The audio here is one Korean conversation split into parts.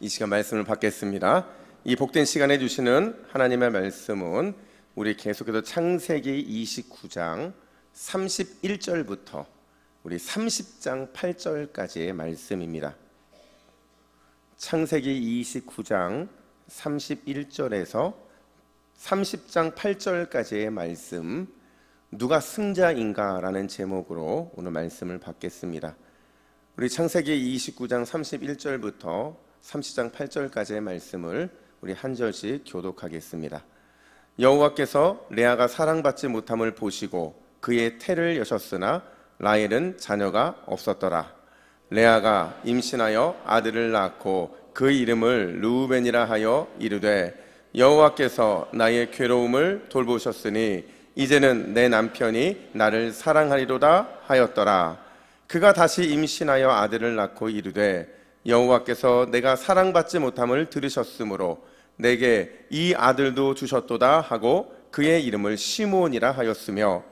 이 시간 말씀을 받겠습니다. 이 복된 시간에 주시는 하나님의 말씀은 우리 계속해서 창세기 29장 31절부터 우리 30장 8절까지의 말씀입니다. 창세기 29장 31절에서 30장 8절까지의 말씀, 누가 승자인가 라는 제목으로 오늘 말씀을 받겠습니다. 우리 창세기 29장 31절부터 30장 8절까지의 말씀을 우리 한 절씩 교독하겠습니다. 여호와께서 레아가 사랑받지 못함을 보시고 그의 태를 여셨으나 라헬은 자녀가 없었더라. 레아가 임신하여 아들을 낳고 그 이름을 르우벤이라 하여 이르되 여호와께서 나의 괴로움을 돌보셨으니 이제는 내 남편이 나를 사랑하리로다 하였더라. 그가 다시 임신하여 아들을 낳고 이르되 여호와께서 내가 사랑받지 못함을 들으셨으므로 내게 이 아들도 주셨도다 하고 그의 이름을 시므온이라 하였으며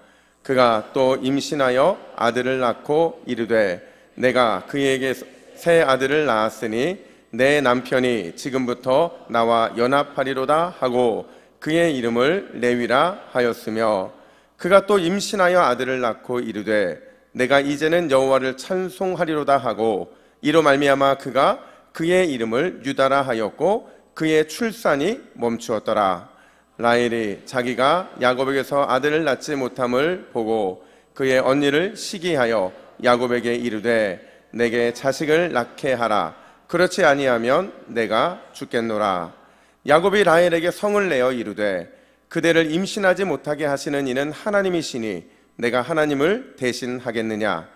그가 또 임신하여 아들을 낳고 이르되 내가 그에게 새 아들을 낳았으니 내 남편이 지금부터 나와 연합하리로다 하고 그의 이름을 레위라 하였으며 그가 또 임신하여 아들을 낳고 이르되 내가 이제는 여호와를 찬송하리로다 하고 이로 말미암아 그가 그의 이름을 유다라 하였고 그의 출산이 멈추었더라. 라헬이 자기가 야곱에게서 아들을 낳지 못함을 보고 그의 언니를 시기하여 야곱에게 이르되 내게 자식을 낳게 하라. 그렇지 아니하면 내가 죽겠노라. 야곱이 라헬에게 성을 내어 이르되 그대를 임신하지 못하게 하시는 이는 하나님이시니 내가 하나님을 대신하겠느냐.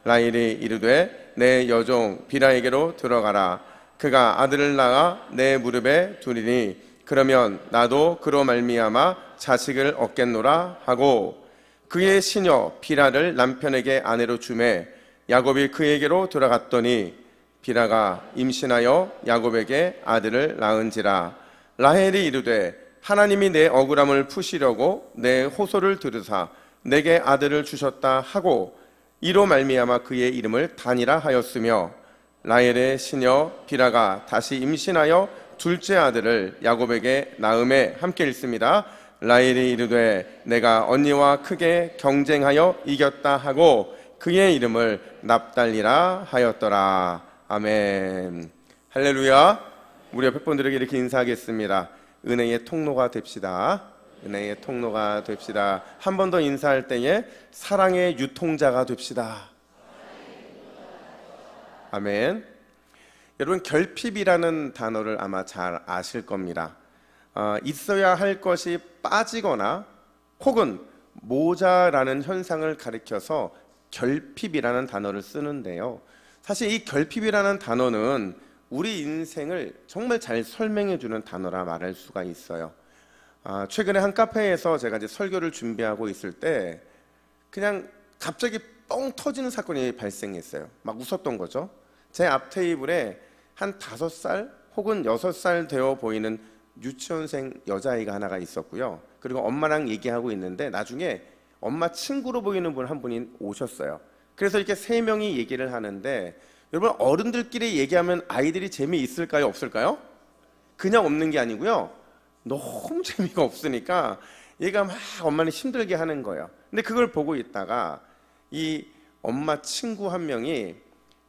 라헬이 이르되 내 여종 비라에게로 들어가라. 그가 아들을 낳아 내 무릎에 두리니 그러면 나도 그로 말미암아 자식을 얻겠노라 하고 그의 시녀 비라를 남편에게 아내로 주매 야곱이 그에게로 들어갔더니 비라가 임신하여 야곱에게 아들을 낳은지라. 라헬이 이르되 하나님이 내 억울함을 푸시려고 내 호소를 들으사 내게 아들을 주셨다 하고 이로 말미암아 그의 이름을 단이라 하였으며 라헬의 시녀 비라가 다시 임신하여 둘째 아들을 야곱에게 낳음에 함께 읽습니다. 라헬이 이르되 내가 언니와 크게 경쟁하여 이겼다 하고 그의 이름을 납달리라 하였더라. 아멘. 할렐루야. 우리 옆에 분들에게 이렇게 인사하겠습니다. 은혜의 통로가 됩시다. 은혜의 통로가 됩시다. 한 번 더 인사할 때에 사랑의 유통자가 됩시다. 아멘. 여러분, 결핍이라는 단어를 아마 잘 아실 겁니다. 있어야 할 것이 빠지거나 혹은 모자라는 현상을 가리켜서 결핍이라는 단어를 쓰는데요. 사실 이 결핍이라는 단어는 우리 인생을 정말 잘 설명해 주는 단어라 말할 수가 있어요. 최근에 한 카페에서 제가 이제 설교를 준비하고 있을 때 그냥 갑자기 뻥 터지는 사건이 발생했어요. 막 웃었던 거죠. 제 앞 테이블에 한 5살 혹은 6살 되어 보이는 유치원생 여자아이가 하나가 있었고요. 그리고 엄마랑 얘기하고 있는데 나중에 엄마 친구로 보이는 분 한 분이 오셨어요. 그래서 이렇게 3명이 얘기를 하는데 여러분, 어른들끼리 얘기하면 아이들이 재미있을까요? 없을까요? 그냥 없는 게 아니고요. 너무 재미가 없으니까 얘가 막 엄마는 힘들게 하는 거예요. 근데 그걸 보고 있다가 이 엄마 친구 한 명이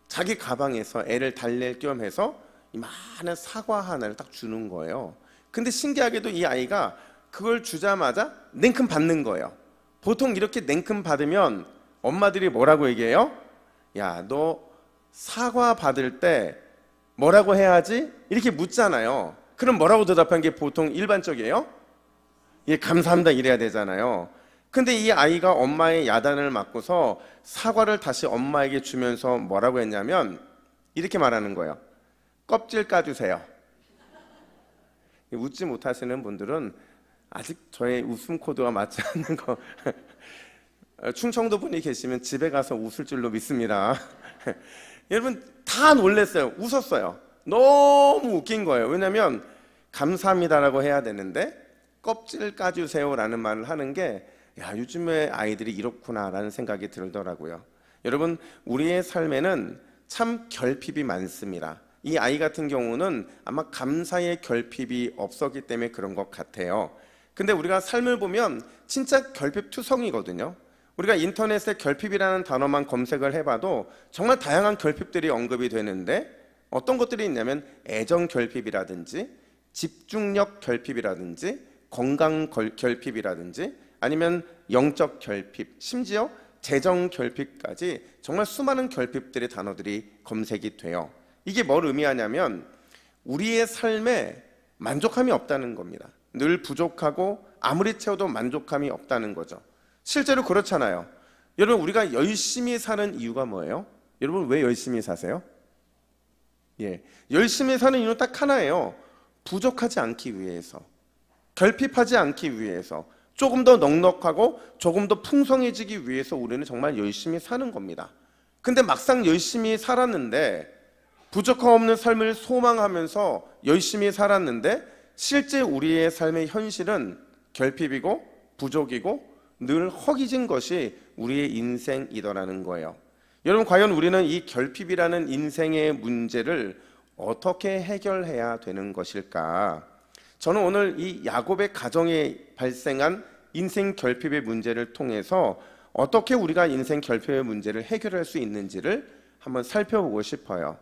자기 가방에서 애를 달랠 겸 해서 이 많은 사과 하나를 딱 주는 거예요. 근데 신기하게도 이 아이가 그걸 주자마자 냉큼 받는 거예요. 보통 이렇게 냉큼 받으면 엄마들이 뭐라고 얘기해요? 야, 너 사과 받을 때 뭐라고 해야지? 이렇게 묻잖아요. 그럼 뭐라고 대답하는 게 보통 일반적이에요? 예, 감사합니다 이래야 되잖아요. 근데 이 아이가 엄마의 야단을 맞고서 사과를 다시 엄마에게 주면서 뭐라고 했냐면 이렇게 말하는 거예요. 껍질 까주세요. 웃지 못하시는 분들은 아직 저의 웃음 코드와 맞지 않는 거 충청도 분이 계시면 집에 가서 웃을 줄로 믿습니다. 여러분, 다 놀랐어요. 웃었어요. 너무 웃긴 거예요. 왜냐하면 감사합니다라고 해야 되는데 껍질 까주세요 라는 말을 하는 게 야, 요즘에 아이들이 이렇구나 라는 생각이 들더라고요. 여러분, 우리의 삶에는 참 결핍이 많습니다. 이 아이 같은 경우는 아마 감사의 결핍이 없었기 때문에 그런 것 같아요. 근데 우리가 삶을 보면 진짜 결핍투성이거든요. 우리가 인터넷에 결핍이라는 단어만 검색을 해봐도 정말 다양한 결핍들이 언급이 되는데, 어떤 것들이 있냐면 애정 결핍이라든지 집중력 결핍이라든지 건강 결핍이라든지 아니면 영적 결핍, 심지어 재정 결핍까지 정말 수많은 결핍들의 단어들이 검색이 돼요. 이게 뭘 의미하냐면 우리의 삶에 만족함이 없다는 겁니다. 늘 부족하고 아무리 채워도 만족함이 없다는 거죠. 실제로 그렇잖아요. 여러분, 우리가 열심히 사는 이유가 뭐예요? 여러분, 왜 열심히 사세요? 열심히 사는 이유는 딱 하나예요. 부족하지 않기 위해서, 결핍하지 않기 위해서, 조금 더 넉넉하고 조금 더 풍성해지기 위해서 우리는 정말 열심히 사는 겁니다. 근데 막상 열심히 살았는데, 부족함 없는 삶을 소망하면서 열심히 살았는데, 실제 우리의 삶의 현실은 결핍이고 부족이고 늘 허기진 것이 우리의 인생이더라는 거예요. 여러분, 과연 우리는 이 결핍이라는 인생의 문제를 어떻게 해결해야 되는 것일까? 저는 오늘 이 야곱의 가정에 발생한 인생 결핍의 문제를 통해서 어떻게 우리가 인생 결핍의 문제를 해결할 수 있는지를 한번 살펴보고 싶어요.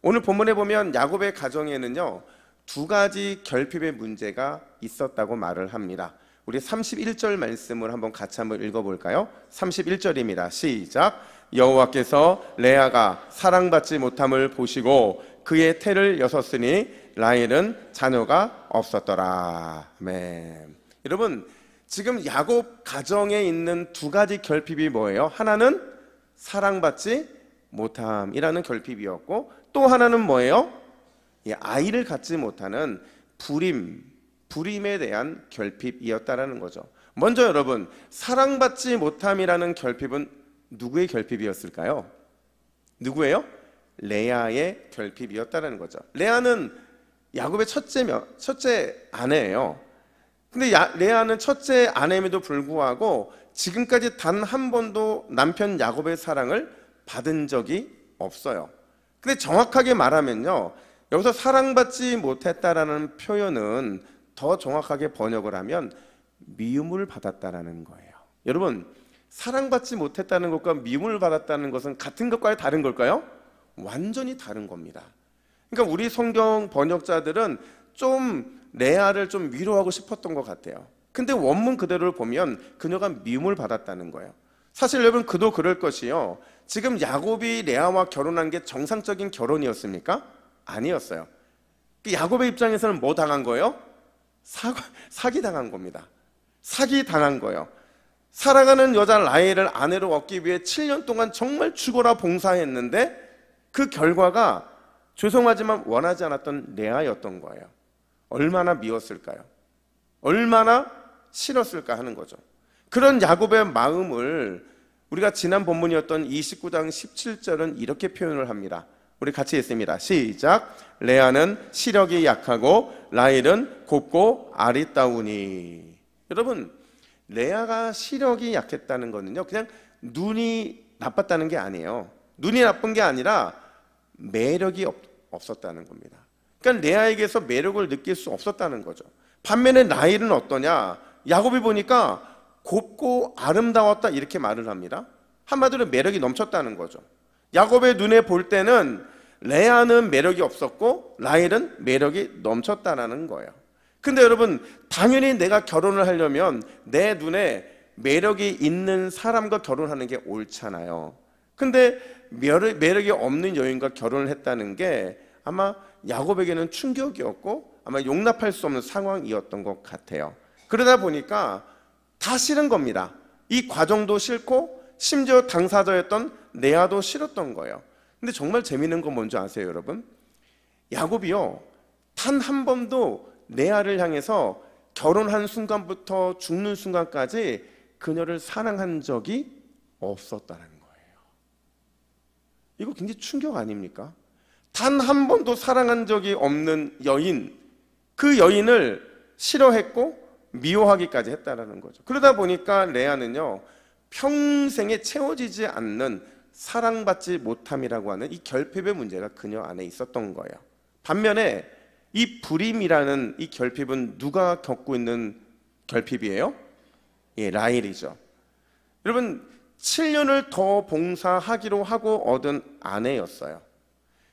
오늘 본문에 보면 야곱의 가정에는요, 두 가지 결핍의 문제가 있었다고 말을 합니다. 우리 31절 말씀을 한번 같이 한번 읽어볼까요? 31절입니다. 시작. 여호와께서 레아가 사랑받지 못함을 보시고 그의 태를 여섰으니 라헬은 자녀가 없었더라. 아멘. 여러분, 지금 야곱 가정에 있는 두 가지 결핍이 뭐예요? 하나는 사랑받지 못함이라는 결핍이었고, 또 하나는 뭐예요? 아이를 갖지 못하는 불임에 대한 결핍이었다라는 거죠. 먼저 여러분, 사랑받지 못함이라는 결핍은 누구의 결핍이었을까요? 누구예요? 레아의 결핍이었다는 거죠. 레아는 야곱의 첫째 아내예요. 근데 레아는 첫째 아내임에도 불구하고 지금까지 단 한 번도 남편 야곱의 사랑을 받은 적이 없어요. 근데 정확하게 말하면요, 여기서 사랑받지 못했다라는 표현은 더 정확하게 번역을 하면 미움을 받았다라는 거예요. 여러분, 사랑받지 못했다는 것과 미움을 받았다는 것은 같은 것과 다른 걸까요? 완전히 다른 겁니다. 그러니까 우리 성경 번역자들은 좀 레아를 좀 위로하고 싶었던 것 같아요. 근데 원문 그대로를 보면 그녀가 미움을 받았다는 거예요. 사실 여러분, 그도 그럴 것이요, 지금 야곱이 레아와 결혼한 게 정상적인 결혼이었습니까? 아니었어요. 야곱의 입장에서는 뭐 당한 거예요? 사기 당한 겁니다. 사기 당한 거예요. 사랑하는 여자 라헬을 아내로 얻기 위해 7년 동안 정말 죽어라 봉사했는데 그 결과가 죄송하지만 원하지 않았던 레아였던 거예요. 얼마나 미웠을까요? 얼마나 싫었을까 하는 거죠. 그런 야곱의 마음을 우리가 지난 본문이었던 29장 17절은 이렇게 표현을 합니다. 우리 같이 읽습니다. 시작. 레아는 시력이 약하고 라헬은 곱고 아리따우니. 여러분, 레아가 시력이 약했다는 거는요, 그냥 눈이 나빴다는 게 아니에요. 눈이 나쁜 게 아니라 매력이 없었다는 겁니다. 그러니까 레아에게서 매력을 느낄 수 없었다는 거죠. 반면에 라헬은 어떠냐? 야곱이 보니까 곱고 아름다웠다 이렇게 말을 합니다. 한마디로 매력이 넘쳤다는 거죠. 야곱의 눈에 볼 때는 레아는 매력이 없었고 라헬은 매력이 넘쳤다는 거예요. 근데 여러분, 당연히 내가 결혼을 하려면 내 눈에 매력이 있는 사람과 결혼하는 게 옳잖아요. 근데 매력이 없는 여인과 결혼을 했다는 게 아마 야곱에게는 충격이었고 아마 용납할 수 없는 상황이었던 것 같아요. 그러다 보니까 다 싫은 겁니다. 이 과정도 싫고 심지어 당사자였던 레아도 싫었던 거예요. 근데 정말 재미있는 건 뭔지 아세요, 여러분? 야곱이요, 단 한 번도 레아를 향해서 결혼한 순간부터 죽는 순간까지 그녀를 사랑한 적이 없었다는 거예요. 이거 굉장히 충격 아닙니까? 단 한 번도 사랑한 적이 없는 여인, 그 여인을 싫어했고 미워하기까지 했다는 거죠. 그러다 보니까 레아는요, 평생에 채워지지 않는 사랑받지 못함이라고 하는 이 결핍의 문제가 그녀 안에 있었던 거예요. 반면에 이 불임이라는 이 결핍은 누가 겪고 있는 결핍이에요? 예, 라헬이죠. 여러분 7년을 더 봉사하기로 하고 얻은 아내였어요.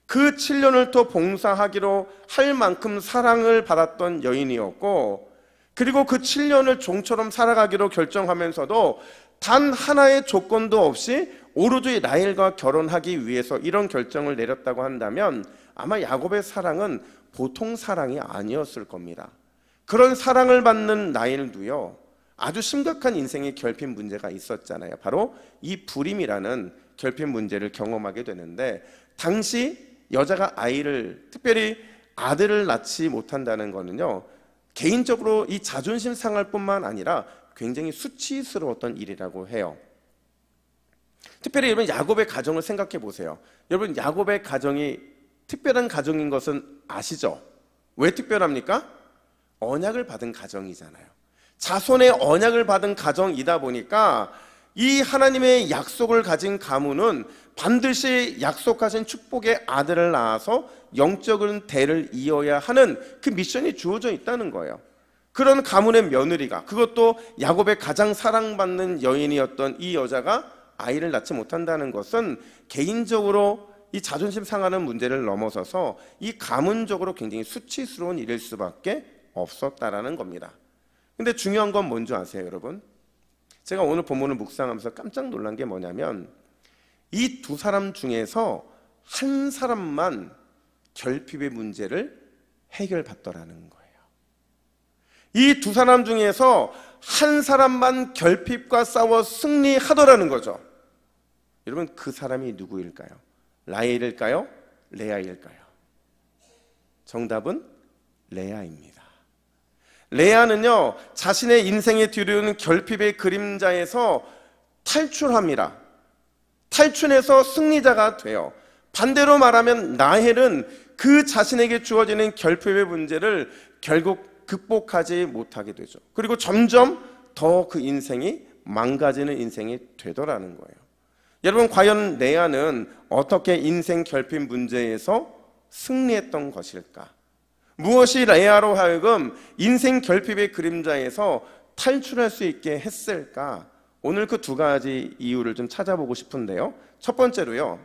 그 7년을 더 봉사하기로 할 만큼 사랑을 받았던 여인이었고, 그리고 그 7년을 종처럼 살아가기로 결정하면서도 단 하나의 조건도 없이 오로지 라헬과 결혼하기 위해서 이런 결정을 내렸다고 한다면 아마 야곱의 사랑은 보통 사랑이 아니었을 겁니다. 그런 사랑을 받는 라헬도요, 아주 심각한 인생의 결핍 문제가 있었잖아요. 바로 이 불임이라는 결핍 문제를 경험하게 되는데, 당시 여자가 아이를, 특별히 아들을 낳지 못한다는 거는요, 개인적으로 이 자존심 상할 뿐만 아니라 굉장히 수치스러웠던 일이라고 해요. 특별히 여러분 야곱의 가정을 생각해 보세요. 여러분 야곱의 가정이 특별한 가정인 것은 아시죠? 왜 특별합니까? 언약을 받은 가정이잖아요. 자손의 언약을 받은 가정이다 보니까 이 하나님의 약속을 가진 가문은 반드시 약속하신 축복의 아들을 낳아서 영적인 대를 이어야 하는 그 미션이 주어져 있다는 거예요. 그런 가문의 며느리가, 그것도 야곱의 가장 사랑받는 여인이었던 이 여자가 아이를 낳지 못한다는 것은 개인적으로 이 자존심 상하는 문제를 넘어서서 이 가문적으로 굉장히 수치스러운 일일 수밖에 없었다라는 겁니다. 근데 중요한 건 뭔지 아세요, 여러분? 제가 오늘 본문을 묵상하면서 깜짝 놀란 게 뭐냐면, 이 두 사람 중에서 한 사람만 결핍의 문제를 해결받더라는 거예요. 이 두 사람 중에서 한 사람만 결핍과 싸워 승리하더라는 거죠. 여러분 그 사람이 누구일까요? 라헬일까요? 레아일까요? 정답은 레아입니다. 레아는요, 자신의 인생에 뒤르는 결핍의 그림자에서 탈출합니다. 탈출해서 승리자가 돼요. 반대로 말하면 라헬은 그 자신에게 주어지는 결핍의 문제를 결국 극복하지 못하게 되죠. 그리고 점점 더 그 인생이 망가지는 인생이 되더라는 거예요. 여러분 과연 레아는 어떻게 인생 결핍 문제에서 승리했던 것일까? 무엇이 레아로 하여금 인생 결핍의 그림자에서 탈출할 수 있게 했을까? 오늘 그 두 가지 이유를 좀 찾아보고 싶은데요. 첫 번째로요,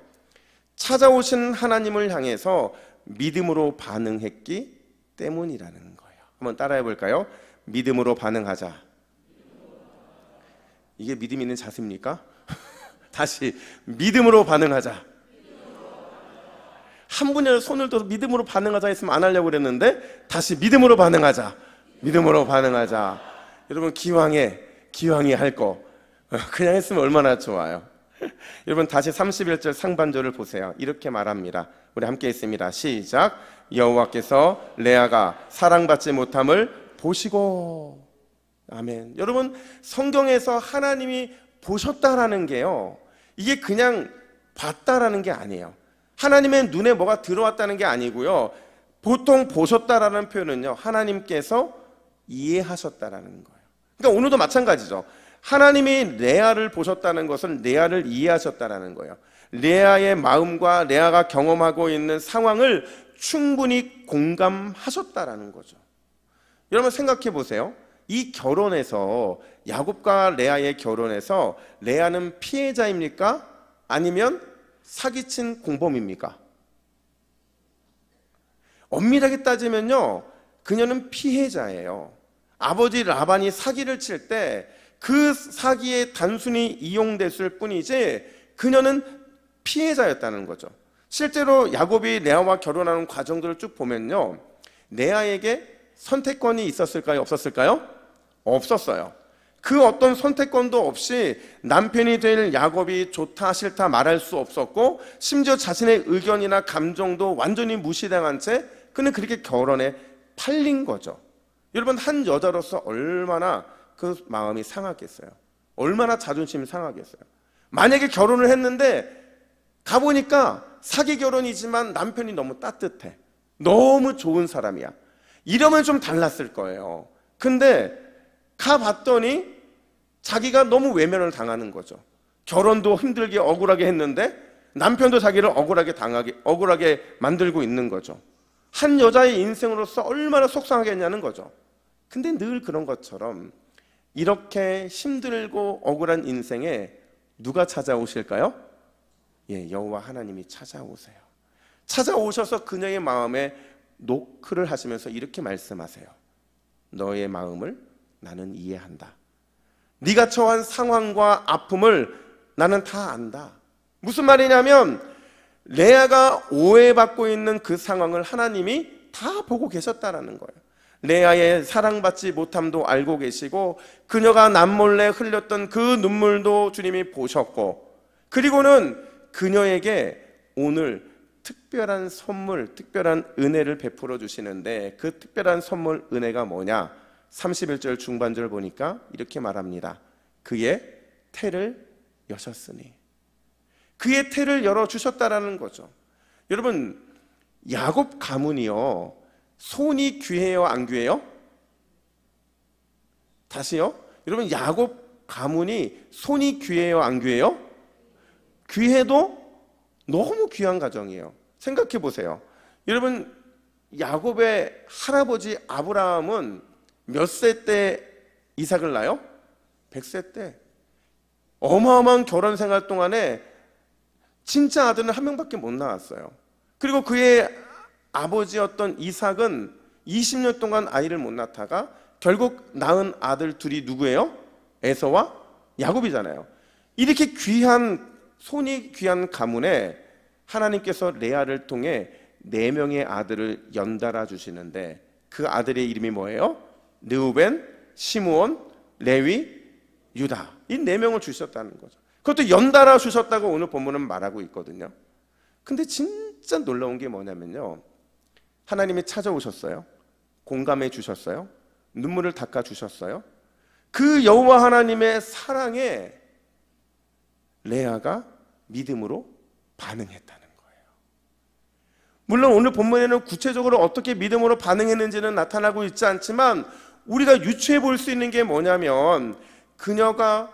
찾아오신 하나님을 향해서 믿음으로 반응했기 때문이라는 거예요. 한번 따라해 볼까요? 믿음으로 반응하자. 이게 믿음 있는 자세입니까? 다시 믿음으로 반응하자. 한 분이라도 손을 들어서 믿음으로 반응하자 했으면 안 하려고 그랬는데 다시 믿음으로 반응하자. 믿음으로 반응하자. 여러분 기왕에 할 거 그냥 했으면 얼마나 좋아요. 여러분 다시 31절 상반절을 보세요. 이렇게 말합니다. 우리 함께 읽습니다. 시작. 여호와께서 레아가 사랑받지 못함을 보시고. 아멘. 여러분 성경에서 하나님이 보셨다라는 게요, 이게 그냥 봤다라는 게 아니에요. 하나님의 눈에 뭐가 들어왔다는 게 아니고요, 보통 보셨다라는 표현은요, 하나님께서 이해하셨다라는 거예요. 그러니까 오늘도 마찬가지죠. 하나님이 레아를 보셨다는 것은 레아를 이해하셨다라는 거예요. 레아의 마음과 레아가 경험하고 있는 상황을 충분히 공감하셨다라는 거죠. 여러분 생각해 보세요. 이 결혼에서, 야곱과 레아의 결혼에서 레아는 피해자입니까? 아니면 사기친 공범입니까? 엄밀하게 따지면요, 그녀는 피해자예요. 아버지 라반이 사기를 칠 때 그 사기에 단순히 이용됐을 뿐이지 그녀는 피해자였다는 거죠. 실제로 야곱이 레아와 결혼하는 과정들을 쭉 보면요, 레아에게 선택권이 있었을까요? 없었을까요? 없었어요. 그 어떤 선택권도 없이 남편이 될 야곱이 좋다 싫다 말할 수 없었고, 심지어 자신의 의견이나 감정도 완전히 무시당한 채 그는 그렇게 결혼에 팔린 거죠. 여러분 한 여자로서 얼마나 그 마음이 상하겠어요. 얼마나 자존심이 상하겠어요. 만약에 결혼을 했는데 가보니까 사기 결혼이지만 남편이 너무 따뜻해, 너무 좋은 사람이야, 이러면 좀 달랐을 거예요. 근데 가봤더니 자기가 너무 외면을 당하는 거죠. 결혼도 힘들게 억울하게 했는데 남편도 자기를 억울하게 만들고 있는 거죠. 한 여자의 인생으로서 얼마나 속상하겠냐는 거죠. 근데 늘 그런 것처럼 이렇게 힘들고 억울한 인생에 누가 찾아오실까요? 예, 여호와 하나님이 찾아오세요. 찾아오셔서 그녀의 마음에 노크를 하시면서 이렇게 말씀하세요. 너의 마음을 나는 이해한다. 네가 처한 상황과 아픔을 나는 다 안다. 무슨 말이냐면 레아가 오해받고 있는 그 상황을 하나님이 다 보고 계셨다라는 거예요. 레아의 사랑받지 못함도 알고 계시고 그녀가 남몰래 흘렸던 그 눈물도 주님이 보셨고, 그리고는 그녀에게 오늘 특별한 선물, 특별한 은혜를 베풀어 주시는데 그 특별한 선물 은혜가 뭐냐? 31절 중반절 보니까 이렇게 말합니다. 그의 태를 여셨으니. 그의 태를 열어주셨다라는 거죠. 여러분, 야곱 가문이요, 손이 귀해요, 안 귀해요? 다시요. 여러분, 야곱 가문이 손이 귀해요, 안 귀해요? 귀해도 너무 귀한 가정이에요. 생각해 보세요. 여러분, 야곱의 할아버지 아브라함은 몇 세 때 이삭을 낳아요? 100세 때. 어마어마한 결혼 생활 동안에 진짜 아들은 한 명밖에 못 낳았어요. 그리고 그의 아버지였던 이삭은 20년 동안 아이를 못 낳다가 결국 낳은 아들 둘이 누구예요? 에서와 야곱이잖아요. 이렇게 귀한, 손이 귀한 가문에 하나님께서 레아를 통해 4명의 아들을 연달아 주시는데 그 아들의 이름이 뭐예요? 르우벤, 시므온, 레위, 유다. 이 4명을 주셨다는 거죠. 그것도 연달아 주셨다고 오늘 본문은 말하고 있거든요. 근데 진짜 놀라운 게 뭐냐면요, 하나님이 찾아오셨어요. 공감해 주셨어요. 눈물을 닦아 주셨어요. 그 여호와 하나님의 사랑에 레아가 믿음으로 반응했다는 거예요. 물론 오늘 본문에는 구체적으로 어떻게 믿음으로 반응했는지는 나타나고 있지 않지만 우리가 유추해 볼 수 있는 게 뭐냐면 그녀가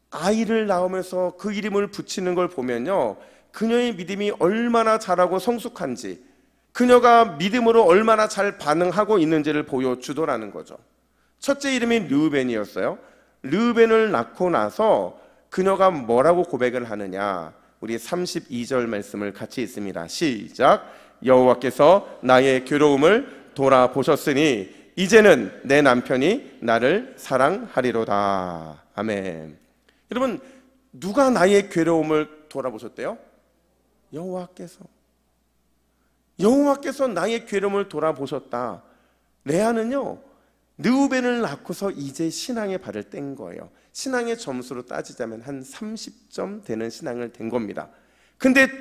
아이를 낳으면서 그 이름을 붙이는 걸 보면요, 그녀의 믿음이 얼마나 잘하고 성숙한지, 그녀가 믿음으로 얼마나 잘 반응하고 있는지를 보여주더라는 거죠. 첫째 이름이 르우벤이었어요. 르우벤을 낳고 나서 그녀가 뭐라고 고백을 하느냐, 우리 32절 말씀을 같이 읽습니다. 시작. 여호와께서 나의 괴로움을 돌아보셨으니 이제는 내 남편이 나를 사랑하리로다. 아멘. 여러분, 누가 나의 괴로움을 돌아보셨대요? 여호와께서. 여호와께서 나의 괴로움을 돌아보셨다. 레아는요, 르우벤을 낳고서 이제 신앙의 발을 뗀 거예요. 신앙의 점수로 따지자면 한 30점 되는 신앙을 된 겁니다. 근데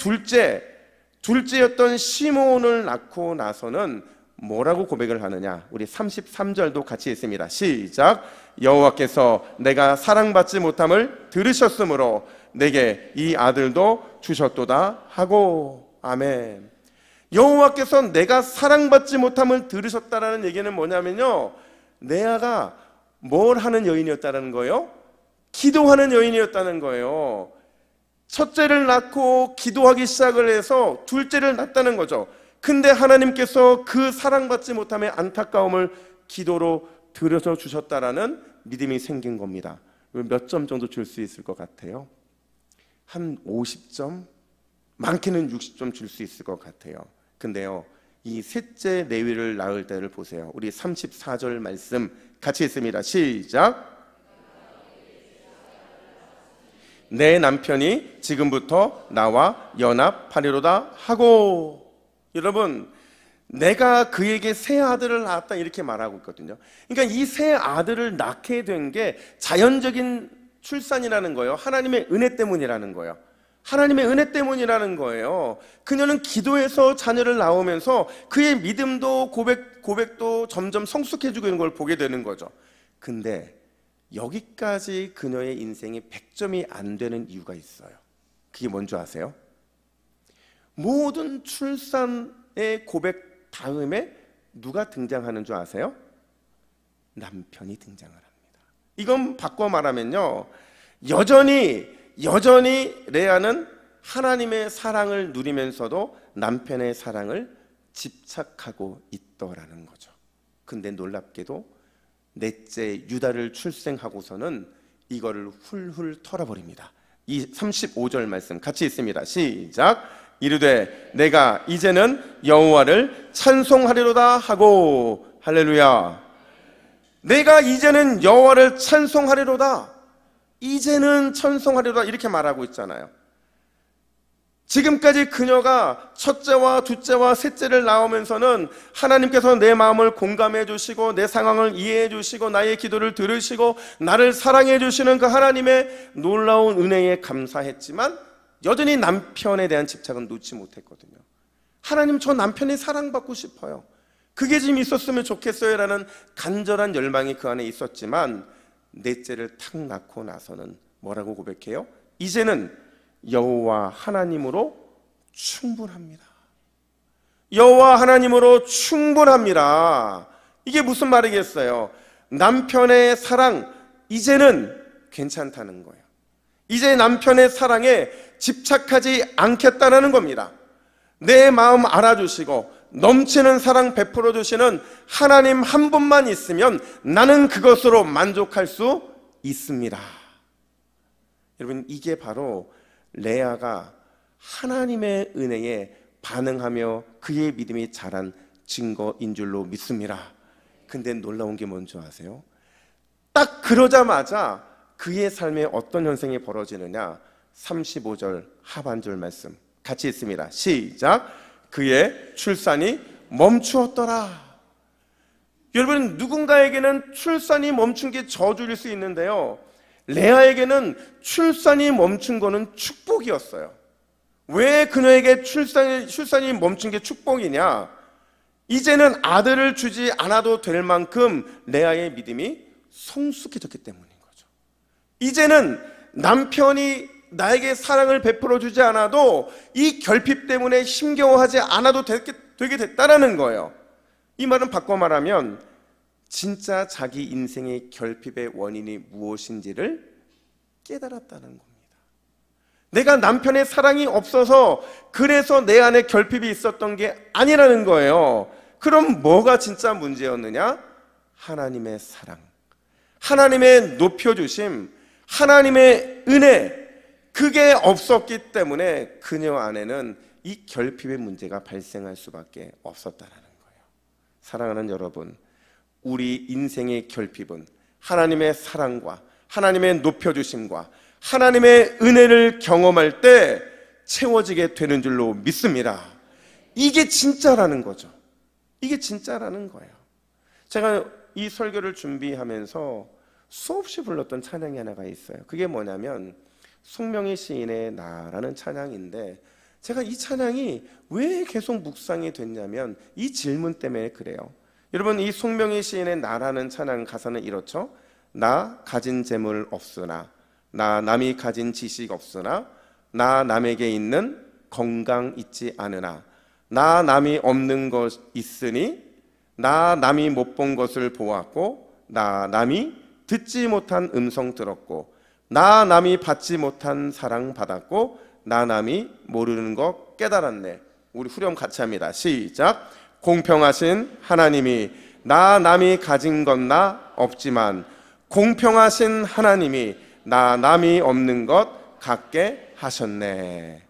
둘째였던 시므온을 낳고 나서는 뭐라고 고백을 하느냐? 우리 33절도 같이 읽습니다. 시작. 여호와께서 내가 사랑받지 못함을 들으셨으므로 내게 이 아들도 주셨도다 하고. 아멘. 여호와께서 내가 사랑받지 못함을 들으셨다라는 얘기는 뭐냐면요, 레아가 뭘 하는 여인이었다는 거예요? 기도하는 여인이었다는 거예요. 첫째를 낳고 기도하기 시작을 해서 둘째를 낳았다는 거죠. 근데 하나님께서 그 사랑받지 못함의 안타까움을 기도로 들여서 주셨다라는 믿음이 생긴 겁니다. 몇 점 정도 줄 수 있을 것 같아요? 한 50점? 많게는 60점 줄 수 있을 것 같아요. 근데요, 이 셋째 레위를 낳을 때를 보세요. 우리 34절 말씀 같이 읽습니다. 시작. 내 남편이 지금부터 나와 연합하리로다 하고. 여러분, 내가 그에게 새 아들을 낳았다 이렇게 말하고 있거든요. 그러니까 이 새 아들을 낳게 된 게 자연적인 출산이라는 거예요. 하나님의 은혜 때문이라는 거예요. 하나님의 은혜 때문이라는 거예요. 그녀는 기도해서 자녀를 낳으면서 그의 믿음도 고백도 점점 성숙해지고 있는 걸 보게 되는 거죠. 근데 여기까지 그녀의 인생이 100점이 안 되는 이유가 있어요. 그게 뭔지 아세요? 모든 출산의 고백 다음에 누가 등장하는 줄 아세요? 남편이 등장을 합니다. 이건 바꿔 말하면요, 여전히 레아는 하나님의 사랑을 누리면서도 남편의 사랑을 집착하고 있더라는 거죠. 근데 놀랍게도 넷째 유다를 출생하고서는 이거를 훌훌 털어버립니다. 이 35절 말씀 같이 있습니다. 시작. 이르되 내가 이제는 여호와를 찬송하리로다 하고. 할렐루야. 내가 이제는 여호와를 찬송하리로다. 이제는 찬송하리로다 이렇게 말하고 있잖아요. 지금까지 그녀가 첫째와 둘째와 셋째를 낳으면서는 하나님께서 내 마음을 공감해 주시고 내 상황을 이해해 주시고 나의 기도를 들으시고 나를 사랑해 주시는 그 하나님의 놀라운 은혜에 감사했지만 여전히 남편에 대한 집착은 놓지 못했거든요. 하나님, 저 남편이 사랑받고 싶어요. 그게 좀 있었으면 좋겠어요 라는 간절한 열망이 그 안에 있었지만 넷째를 탁 낳고 나서는 뭐라고 고백해요? 이제는 여호와 하나님으로 충분합니다. 여호와 하나님으로 충분합니다. 이게 무슨 말이겠어요? 남편의 사랑 이제는 괜찮다는 거예요. 이제 남편의 사랑에 집착하지 않겠다는 겁니다. 내 마음 알아주시고 넘치는 사랑 베풀어 주시는 하나님 한 분만 있으면 나는 그것으로 만족할 수 있습니다. 여러분, 이게 바로 레아가 하나님의 은혜에 반응하며 그의 믿음이 자란 증거인 줄로 믿습니다. 근데 놀라운 게 뭔지 아세요? 딱 그러자마자 그의 삶에 어떤 현상이 벌어지느냐? 35절 하반절 말씀 같이 있습니다. 시작. 그의 출산이 멈추었더라. 여러분, 누군가에게는 출산이 멈춘 게 저주일 수 있는데요, 레아에게는 출산이 멈춘 거는 축복이었어요. 왜 그녀에게 출산이 멈춘 게 축복이냐? 이제는 아들을 주지 않아도 될 만큼 레아의 믿음이 성숙해졌기 때문인 거죠. 이제는 남편이 나에게 사랑을 베풀어 주지 않아도 이 결핍 때문에 힘겨워하지 않아도 되게 됐다라는 거예요. 이 말은 바꿔 말하면 진짜 자기 인생의 결핍의 원인이 무엇인지를 깨달았다는 겁니다. 내가 남편의 사랑이 없어서 그래서 내 안에 결핍이 있었던 게 아니라는 거예요. 그럼 뭐가 진짜 문제였느냐? 하나님의 사랑, 하나님의 높여주심, 하나님의 은혜, 그게 없었기 때문에 그녀 안에는 이 결핍의 문제가 발생할 수밖에 없었다는 거예요. 사랑하는 여러분, 우리 인생의 결핍은 하나님의 사랑과 하나님의 높여주심과 하나님의 은혜를 경험할 때 채워지게 되는 줄로 믿습니다. 이게 진짜라는 거죠. 이게 진짜라는 거예요. 제가 이 설교를 준비하면서 수없이 불렀던 찬양이 하나가 있어요. 그게 뭐냐면 송명희 시인의 나라는 찬양인데, 제가 이 찬양이 왜 계속 묵상이 됐냐면 이 질문 때문에 그래요. 여러분, 이 송명희 시인의 나라는 찬양 가사는 이렇죠. 나 가진 재물 없으나, 나 남이 가진 지식 없으나, 나 남에게 있는 건강 있지 않으나, 나 남이 없는 것 있으니, 나 남이 못 본 것을 보았고, 나 남이 듣지 못한 음성 들었고, 나 남이 받지 못한 사랑 받았고, 나 남이 모르는 것 깨달았네. 우리 후렴 같이 합니다. 시작. 공평하신 하나님이 나 남이 가진 건 나 없지만 공평하신 하나님이 나 남이 없는 것 갖게 하셨네.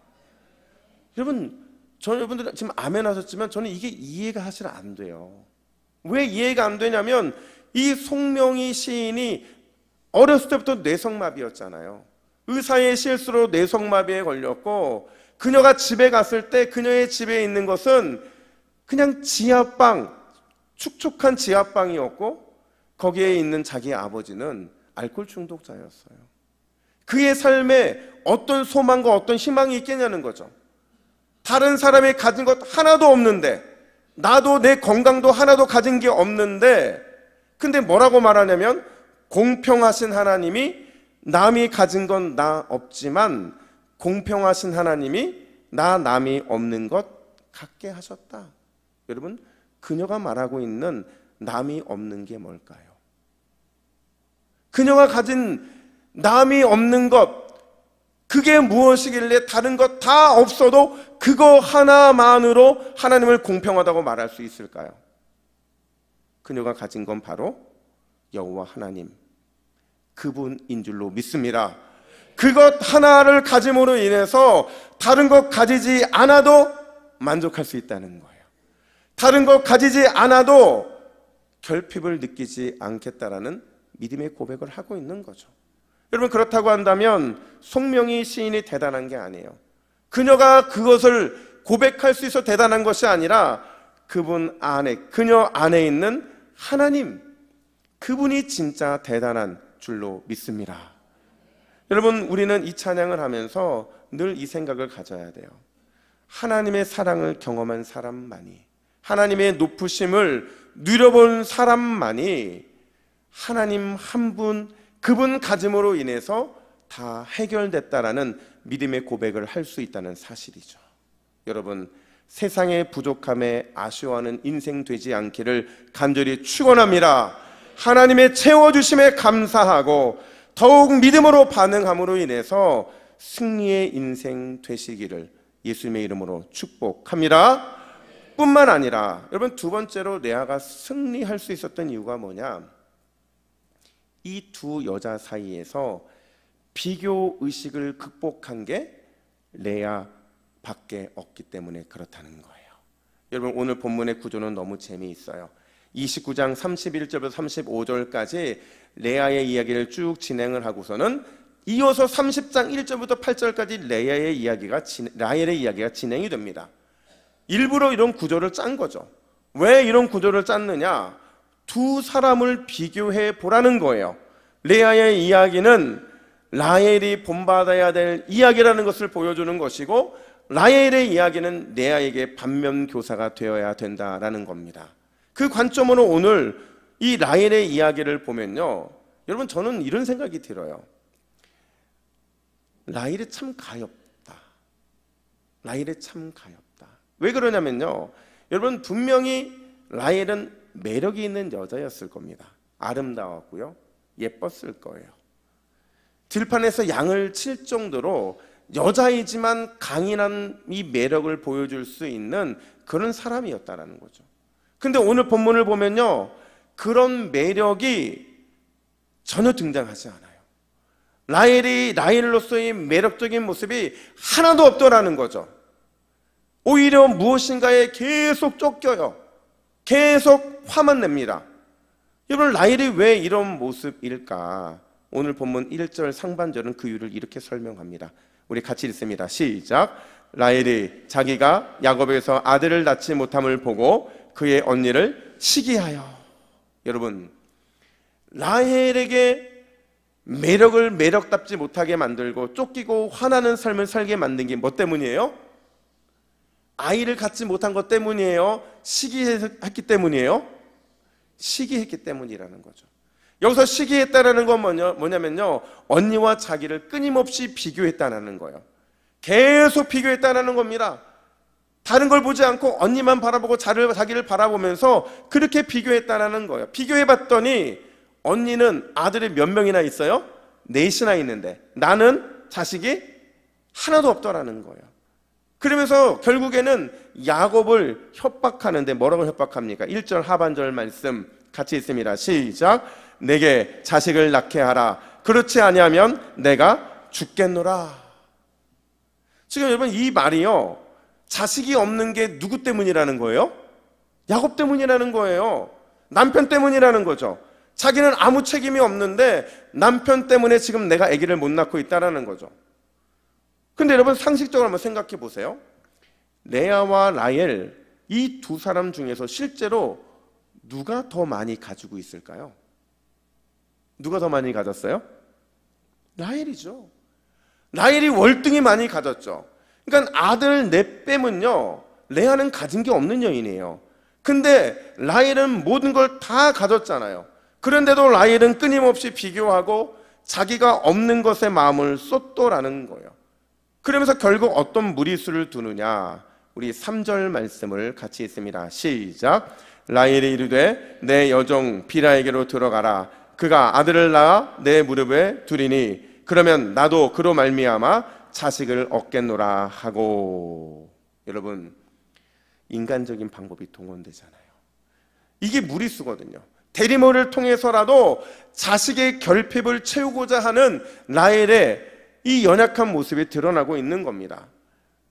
여러분, 여러분들 지금 아멘 하셨지만 저는 이게 이해가 사실 안 돼요. 왜 이해가 안 되냐면 이 송명희 시인이 어렸을 때부터 뇌성마비였잖아요. 의사의 실수로 뇌성마비에 걸렸고, 그녀가 집에 갔을 때 그녀의 집에 있는 것은 그냥 지하방, 축축한 지하방이었고, 거기에 있는 자기 아버지는 알코올 중독자였어요. 그의 삶에 어떤 소망과 어떤 희망이 있겠냐는 거죠. 다른 사람이 가진 것 하나도 없는데, 나도 내 건강도 하나도 가진 게 없는데, 근데 뭐라고 말하냐면 공평하신 하나님이 남이 가진 건 나 없지만 공평하신 하나님이 나 남이 없는 것 갖게 하셨다. 여러분, 그녀가 말하고 있는 남이 없는 게 뭘까요? 그녀가 가진 남이 없는 것, 그게 무엇이길래 다른 것 다 없어도 그거 하나만으로 하나님을 공평하다고 말할 수 있을까요? 그녀가 가진 건 바로 여호와 하나님, 그분인 줄로 믿습니다. 그것 하나를 가짐으로 인해서 다른 것 가지지 않아도 만족할 수 있다는 거예요. 다른 것 가지지 않아도 결핍을 느끼지 않겠다라는 믿음의 고백을 하고 있는 거죠. 여러분, 그렇다고 한다면 송명희 시인이 대단한 게 아니에요. 그녀가 그것을 고백할 수 있어 대단한 것이 아니라 그분 안에, 그녀 안에 있는 하나님, 그분이 진짜 대단한 줄로 믿습니다. 여러분, 우리는 이 찬양을 하면서 늘 이 생각을 가져야 돼요. 하나님의 사랑을 경험한 사람만이, 하나님의 높으심을 누려본 사람만이 하나님 한 분, 그분 가짐으로 인해서 다 해결됐다라는 믿음의 고백을 할 수 있다는 사실이죠. 여러분, 세상의 부족함에 아쉬워하는 인생 되지 않기를 간절히 축원합니다. 하나님의 채워주심에 감사하고 더욱 믿음으로 반응함으로 인해서 승리의 인생 되시기를 예수님의 이름으로 축복합니다. 뿐만 아니라 여러분, 두 번째로 레아가 승리할 수 있었던 이유가 뭐냐? 이 두 여자 사이에서 비교 의식을 극복한 게 레아밖에 없기 때문에 그렇다는 거예요. 여러분, 오늘 본문의 구조는 너무 재미있어요. 29장 31절부터 35절까지 레아의 이야기를 쭉 진행을 하고서는 이어서 30장 1절부터 8절까지 라헬의 이야기가 진행이 됩니다. 일부러 이런 구조를 짠 거죠. 왜 이런 구조를 짰느냐? 두 사람을 비교해 보라는 거예요. 레아의 이야기는 라헬이 본받아야 될 이야기라는 것을 보여주는 것이고, 라헬의 이야기는 레아에게 반면교사가 되어야 된다라는 겁니다. 그 관점으로 오늘 이 라헬의 이야기를 보면요, 여러분, 저는 이런 생각이 들어요. 라헬이 참 가엾다. 라헬이 참 가엾다. 왜 그러냐면요, 여러분, 분명히 라헬은 매력이 있는 여자였을 겁니다. 아름다웠고요, 예뻤을 거예요. 들판에서 양을 칠 정도로 여자이지만 강인한 이 매력을 보여줄 수 있는 그런 사람이었다라는 거죠. 근데 오늘 본문을 보면요, 그런 매력이 전혀 등장하지 않아요. 라헬로서의 매력적인 모습이 하나도 없더라는 거죠. 오히려 무엇인가에 계속 쫓겨요. 계속 화만 냅니다. 여러분, 라헬이 왜 이런 모습일까? 오늘 본문 1절 상반절은 그 이유를 이렇게 설명합니다. 우리 같이 읽습니다. 시작. 라헬이 자기가 야곱에서 아들을 낳지 못함을 보고 그의 언니를 시기하여. 여러분, 라헬에게 매력을 매력답지 못하게 만들고 쫓기고 화나는 삶을 살게 만든 게 뭐 때문이에요? 아이를 갖지 못한 것 때문이에요? 시기했기 때문이에요? 시기했기 때문이라는 거죠. 여기서 시기했다라는 건 뭐냐면요, 언니와 자기를 끊임없이 비교했다라는 거예요. 계속 비교했다라는 겁니다. 다른 걸 보지 않고 언니만 바라보고 자기를 바라보면서 그렇게 비교했다라는 거예요. 비교해봤더니 언니는 아들이 몇 명이나 있어요? 4이나 있는데 나는 자식이 하나도 없더라는 거예요. 그러면서 결국에는 야곱을 협박하는데 뭐라고 협박합니까? 1절 하반절 말씀 같이 있습니다. 시작. 내게 자식을 낳게 하라. 그렇지 아니하면 내가 죽겠노라. 지금 여러분, 이 말이요, 자식이 없는 게 누구 때문이라는 거예요? 야곱 때문이라는 거예요. 남편 때문이라는 거죠. 자기는 아무 책임이 없는데 남편 때문에 지금 내가 아기를 못 낳고 있다는 거죠. 근데 여러분, 상식적으로 한번 생각해 보세요. 레아와 라헬, 이 두 사람 중에서 실제로 누가 더 많이 가지고 있을까요? 누가 더 많이 가졌어요? 라헬이죠. 라헬이 월등히 많이 가졌죠. 그러니까 아들 넷 빼면요, 레아는 가진 게 없는 여인이에요. 근데 라헬은 모든 걸 다 가졌잖아요. 그런데도 라헬은 끊임없이 비교하고 자기가 없는 것에 마음을 쏟더라는 거예요. 그러면서 결국 어떤 무리수를 두느냐? 우리 3절 말씀을 같이 읽습니다. 시작. 라헬이 이르되 내 여종 빌하에게로 들어가라. 그가 아들을 낳아 내 무릎에 두리니 그러면 나도 그로 말미암아 자식을 얻겠노라 하고. 여러분, 인간적인 방법이 동원되잖아요. 이게 무리수거든요. 대리모를 통해서라도 자식의 결핍을 채우고자 하는 라헬의 이 연약한 모습이 드러나고 있는 겁니다.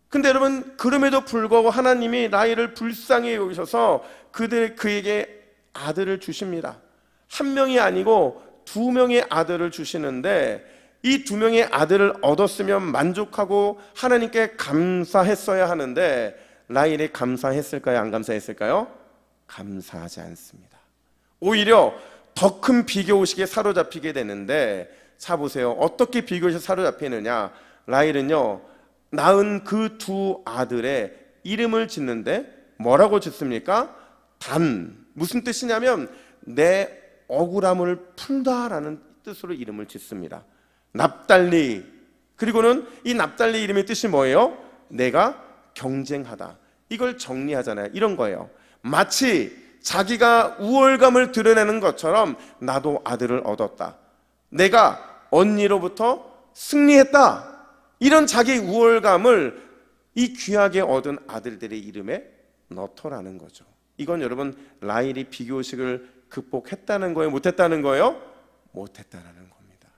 근데 여러분, 그럼에도 불구하고 하나님이 라헬을 불쌍히 여기셔서 그에게 아들을 주십니다. 한 명이 아니고 두 명의 아들을 주시는데, 이 두 명의 아들을 얻었으면 만족하고 하나님께 감사했어야 하는데, 라헬이 감사했을까요? 안 감사했을까요? 감사하지 않습니다. 오히려 더 큰 비교의식에 사로잡히게 되는데, 자 보세요. 어떻게 비교의식에 사로잡히느냐. 라헬은요, 낳은 그 두 아들의 이름을 짓는데 뭐라고 짓습니까? 단. 무슨 뜻이냐면 내 억울함을 풀다라는 뜻으로 이름을 짓습니다. 납달리. 그리고는 이 납달리 이름의 뜻이 뭐예요? 내가 경쟁하다. 이걸 정리하잖아요. 이런 거예요. 마치 자기가 우월감을 드러내는 것처럼 나도 아들을 얻었다. 내가 언니로부터 승리했다. 이런 자기 우월감을 이 귀하게 얻은 아들들의 이름에 넣더라는 거죠. 이건 여러분, 라헬이 비교의식을 극복했다는 거예요? 못했다는 거예요? 못했다는 겁니다.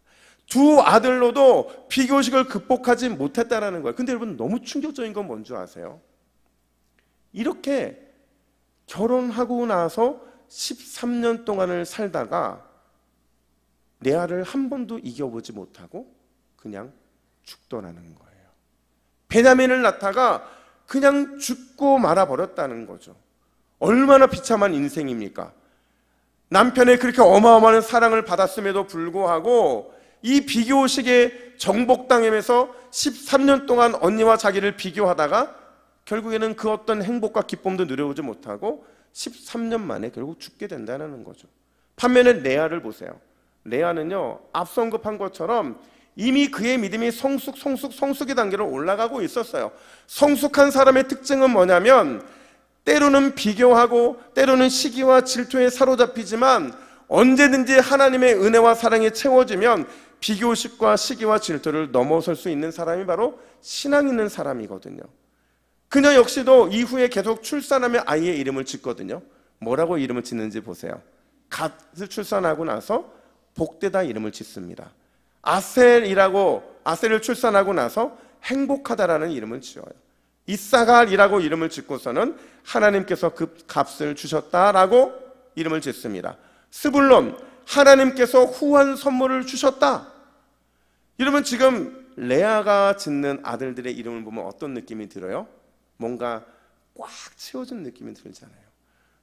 두 아들로도 비교의식을 극복하지 못했다는 거예요. 근데 여러분, 너무 충격적인 건 뭔지 아세요? 이렇게 결혼하고 나서 13년 동안을 살다가 레아를 한 번도 이겨보지 못하고 그냥 죽더라는 거예요. 베냐민을 낳다가 그냥 죽고 말아버렸다는 거죠. 얼마나 비참한 인생입니까? 남편의 그렇게 어마어마한 사랑을 받았음에도 불구하고 이 비교의식에 정복당하면서 13년 동안 언니와 자기를 비교하다가 결국에는 그 어떤 행복과 기쁨도 누려보지 못하고 13년 만에 결국 죽게 된다는 거죠. 반면에 레아를 보세요. 레아는요, 앞서 언급한 것처럼 이미 그의 믿음이 성숙의 단계로 올라가고 있었어요. 성숙한 사람의 특징은 뭐냐면 때로는 비교하고 때로는 시기와 질투에 사로잡히지만 언제든지 하나님의 은혜와 사랑에 채워지면 비교식과 시기와 질투를 넘어설 수 있는 사람이 바로 신앙 있는 사람이거든요. 그녀 역시도 이후에 계속 출산하며 아이의 이름을 짓거든요. 뭐라고 이름을 짓는지 보세요. 갓을 출산하고 나서 복되다 이름을 짓습니다. 아셀을 출산하고 나서 행복하다라는 이름을 지어요. 이사갈이라고 이름을 짓고서는 하나님께서 그 값을 주셨다라고 이름을 짓습니다. 스불론, 하나님께서 후한 선물을 주셨다. 여러분, 지금 레아가 짓는 아들들의 이름을 보면 어떤 느낌이 들어요? 뭔가 꽉 채워진 느낌이 들잖아요.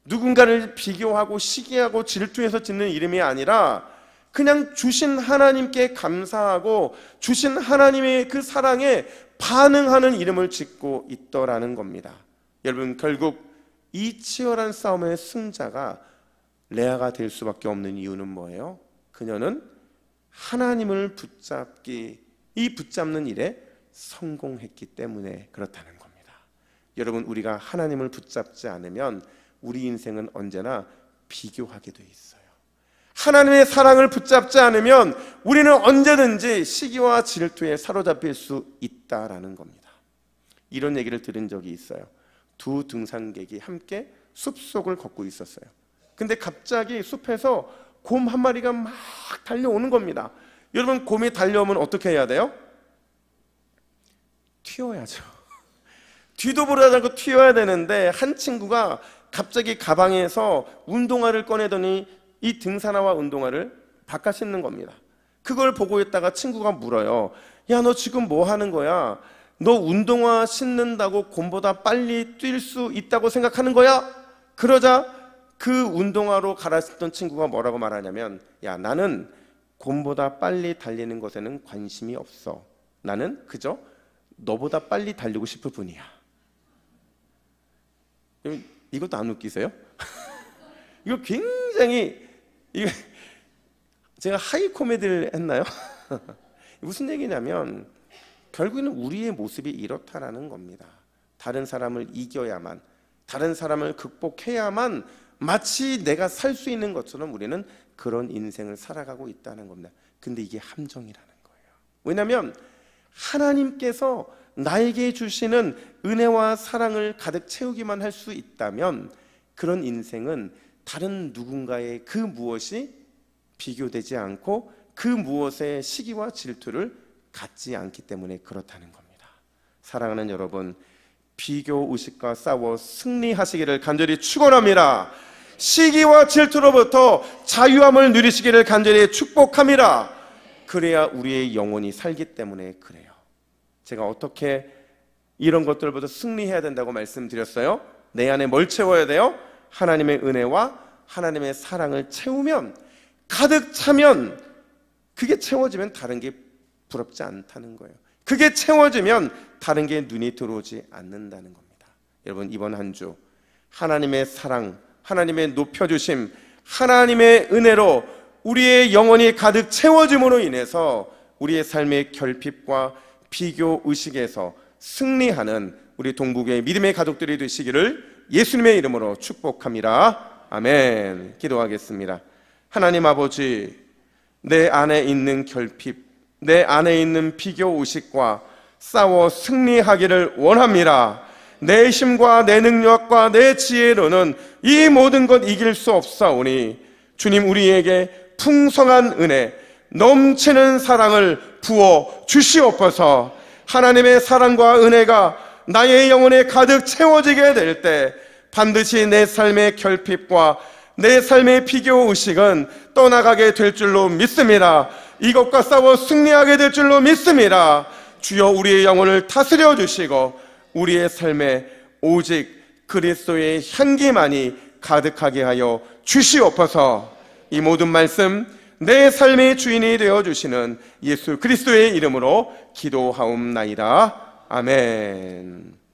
누군가를 비교하고 시기하고 질투해서 짓는 이름이 아니라 그냥 주신 하나님께 감사하고 주신 하나님의 그 사랑에 반응하는 이름을 짓고 있더라는 겁니다. 여러분, 결국 이 치열한 싸움의 승자가 레아가 될 수밖에 없는 이유는 뭐예요? 그녀는 하나님을 붙잡는 일에 성공했기 때문에 그렇다는 겁니다. 여러분, 우리가 하나님을 붙잡지 않으면 우리 인생은 언제나 비교하게 돼 있어요. 하나님의 사랑을 붙잡지 않으면 우리는 언제든지 시기와 질투에 사로잡힐 수 있다라는 겁니다. 이런 얘기를 들은 적이 있어요. 두 등산객이 함께 숲속을 걷고 있었어요. 근데 갑자기 숲에서 곰 한 마리가 막 달려오는 겁니다. 여러분, 곰이 달려오면 어떻게 해야 돼요? 튀어야죠. 뒤도 보지 않고 튀어야 되는데 한 친구가 갑자기 가방에서 운동화를 꺼내더니 이 등산화와 운동화를 바꿔 신는 겁니다. 그걸 보고 있다가 친구가 물어요. 야, 너 지금 뭐 하는 거야? 너 운동화 신는다고 곰보다 빨리 뛸 수 있다고 생각하는 거야? 그러자 그 운동화로 갈아 신던 친구가 뭐라고 말하냐면, 야, 나는 곰보다 빨리 달리는 것에는 관심이 없어. 나는 그저 너보다 빨리 달리고 싶을 뿐이야. 이것도 안 웃기세요? 이거 굉장히, 제가 하이 코미디를 했나요? 무슨 얘기냐면 결국에는 우리의 모습이 이렇다라는 겁니다. 다른 사람을 이겨야만, 다른 사람을 극복해야만 마치 내가 살 수 있는 것처럼 우리는 그런 인생을 살아가고 있다는 겁니다. 근데 이게 함정이라는 거예요. 왜냐하면 하나님께서 나에게 주시는 은혜와 사랑을 가득 채우기만 할 수 있다면 그런 인생은 다른 누군가의 그 무엇이 비교되지 않고 그 무엇의 시기와 질투를 갖지 않기 때문에 그렇다는 겁니다. 사랑하는 여러분, 비교 의식과 싸워 승리하시기를 간절히 축원합니다. 시기와 질투로부터 자유함을 누리시기를 간절히 축복합니다. 그래야 우리의 영혼이 살기 때문에 그래요. 제가 어떻게 이런 것들보다 승리해야 된다고 말씀드렸어요? 내 안에 뭘 채워야 돼요? 하나님의 은혜와 하나님의 사랑을 채우면, 가득 차면, 그게 채워지면 다른 게 부럽지 않다는 거예요. 그게 채워지면 다른 게 눈이 들어오지 않는다는 겁니다. 여러분, 이번 한 주 하나님의 사랑, 하나님의 높여주심, 하나님의 은혜로 우리의 영혼이 가득 채워짐으로 인해서 우리의 삶의 결핍과 비교 의식에서 승리하는 우리 동북의 믿음의 가족들이 되시기를 예수님의 이름으로 축복합니다. 아멘. 기도하겠습니다. 하나님 아버지, 내 안에 있는 결핍, 내 안에 있는 비교 의식과 싸워 승리하기를 원합니다. 내 힘과 내 능력과 내 지혜로는 이 모든 것 이길 수 없사오니 주님, 우리에게 풍성한 은혜, 넘치는 사랑을 부어 주시옵소서. 하나님의 사랑과 은혜가 나의 영혼에 가득 채워지게 될 때 반드시 내 삶의 결핍과 내 삶의 비교 의식은 떠나가게 될 줄로 믿습니다. 이것과 싸워 승리하게 될 줄로 믿습니다. 주여, 우리의 영혼을 다스려 주시고 우리의 삶에 오직 그리스도의 향기만이 가득하게 하여 주시옵소서. 이 모든 말씀 내 삶의 주인이 되어주시는 예수 그리스도의 이름으로 기도하옵나이다. 아멘.